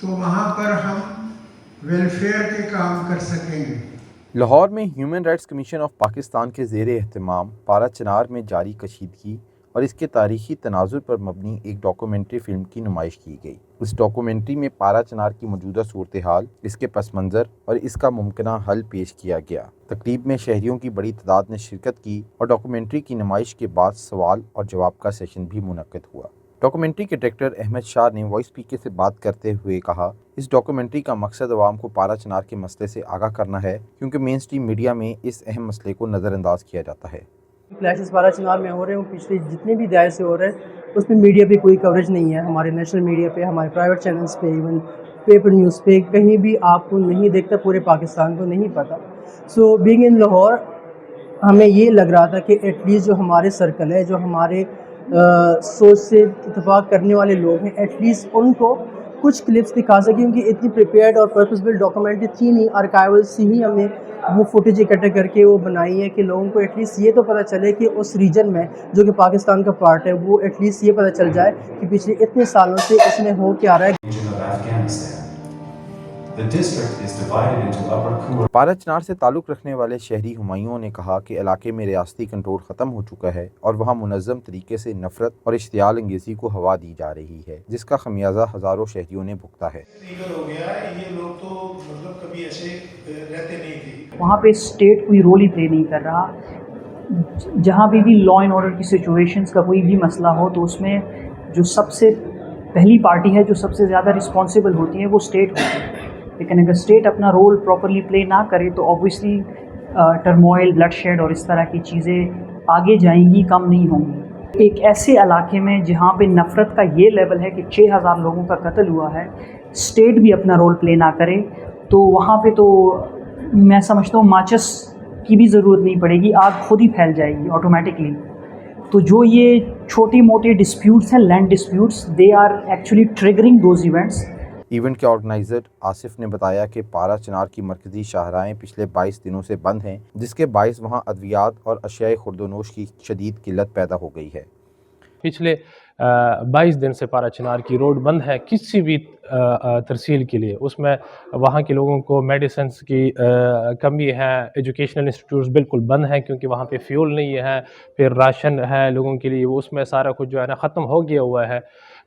تو وہاں پر ہم ویلفیئر کے کام کر سکیں گے۔ لاہور میں human rights commission of Pakistan کے زیر اہتمام پارا چنار میں جاری کشیدگی اور اس کے تاریخی تناظر پر مبنی ایک ڈاکومنٹری فلم کی نمائش کی گئی۔ اس ڈاکومنٹری میں پارا چنار کی موجودہ صورتحال، اس کے پس منظر اور اس کا ممکنہ حل پیش کیا گیا۔ تقریب میں شہریوں کی بڑی تعداد نے شرکت کی اور ڈاکومنٹری کی نمائش کے بعد سوال اور جواب کا سیشن بھی منعقد ہوا۔ ڈاکومنٹری کے ڈائریکٹر احمد شاہ نے وائس پی کے سے بات کرتے ہوئے کہا، اس ڈاکومنٹری کا مقصد عوام کو پارا چنار کے مسئلے سے آگاہ کرنا ہے، کیونکہ مین سٹریم میڈیا میں اس اہم مسئلے کو نظر انداز کیا جاتا ہے۔ کلیشز پارا چنار میں ہو رہے ہیں، پچھلے جتنے بھی دہائے سے ہو رہے ہیں، اس میں میڈیا پہ کوئی کوریج نہیں ہے۔ ہمارے نیشنل میڈیا پہ، ہمارے پرائیویٹ چینلز پہ، ایون پیپر نیوز پہ کہیں بھی آپ کو نہیں دیکھتا، پورے پاکستان کو نہیں پتہ۔ سو بینگ ان لاہور ہمیں یہ لگ رہا تھا کہ ایٹ لیسٹ جو ہمارے سرکل ہے، جو ہمارے سوچ سے اتفاق کرنے والے لوگ ہیں، ایٹ لیسٹ ان کو کچھ کلپس دکھا سکیں، کیونکہ اتنی پریپیئرڈ اور پرپز بلڈ ڈاکومنٹری تھی نہیں، آرکائیول سے ہی ہم نے وہ فوٹیج اکٹھے کر کے وہ بنائی ہے کہ لوگوں کو ایٹ لیسٹ یہ تو پتہ چلے کہ اس ریجن میں جو کہ پاکستان کا پارٹ ہے، وہ ایٹ لیسٹ یہ پتہ چل جائے کہ پچھلے اتنے سالوں سے اس میں ہو کیا رہا ہے۔ پارا چنار سے تعلق رکھنے والے شہری ہمایوں نے کہا کہ علاقے میں ریاستی کنٹرول ختم ہو چکا ہے اور وہاں منظم طریقے سے نفرت اور اشتعال انگیزی کو ہوا دی جا رہی ہے، جس کا خمیازہ ہزاروں شہریوں نے بھگتا ہے۔ یہ لوگ تو مطلب کبھی ایسے رہتے نہیں تھے۔ وہاں پہ اسٹیٹ کوئی رول ہی پلے نہیں کر رہا۔ جہاں بھی لا اینڈ آرڈر کی سچویشنز کا کوئی بھی مسئلہ ہو تو اس میں جو سب سے پہلی پارٹی ہے جو سب سے زیادہ رسپانسبل ہوتی ہے وہ اسٹیٹ ہوتی ہے، لیکن اگر اسٹیٹ اپنا رول پراپرلی پلے نہ کرے تو اوبویسلی ٹرموائل، بلڈ شیڈ اور اس طرح کی چیزیں آگے جائیں گی، کم نہیں ہوں گی۔ ایک ایسے علاقے میں جہاں پہ نفرت کا یہ لیول ہے کہ 6000 لوگوں کا قتل ہوا ہے، اسٹیٹ بھی اپنا رول پلے نہ کرے تو وہاں پہ تو میں سمجھتا ہوں ماچس کی بھی ضرورت نہیں پڑے گی، آگ خود ہی پھیل جائے گی آٹومیٹکلی۔ تو جو یہ چھوٹی موٹے ڈسپیوٹس ہیں، land disputes, they are actually triggering those events. Event کے آرگنائزر آصف نے بتایا کہ پارا چنار کی مرکزی شاہراہیں پچھلے 22 دنوں سے بند ہیں، جس کے باعث وہاں ادویات اور اشیاء خورد و نوش کی شدید قلت پیدا ہو گئی ہے۔ پچھلے 22 دن سے پارا چنار کی روڈ بند ہے کسی بھی ترسیل کے لیے۔ اس میں وہاں کے لوگوں کو میڈیسنس کی کمی ہے، ایجوکیشنل انسٹیٹیوٹس بالکل بند ہیں کیونکہ وہاں پہ فیول نہیں ہے، پھر راشن ہے لوگوں کے لیے، اس میں سارا کچھ جو ہے نا ختم ہو گیا ہوا ہے۔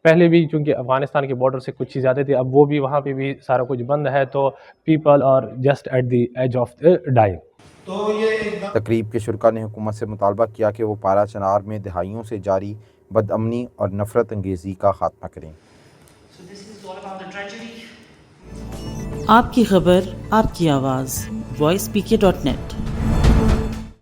پہلے بھی چونکہ افغانستان کے بارڈر سے کچھ چیز آتی تھی، اب وہ بھی وہاں پہ بھی سارا کچھ بند ہے، تو people are just at the edge of dying. تقریب کے شرکا نے حکومت سے مطالبہ کیا کہ وہ پارا چنار میں دہائیوں سے جاری بد امنی اور نفرت انگیزی کا خاتمہ کریں۔ آپ کی خبر، آپ کی آواز، voicepk.net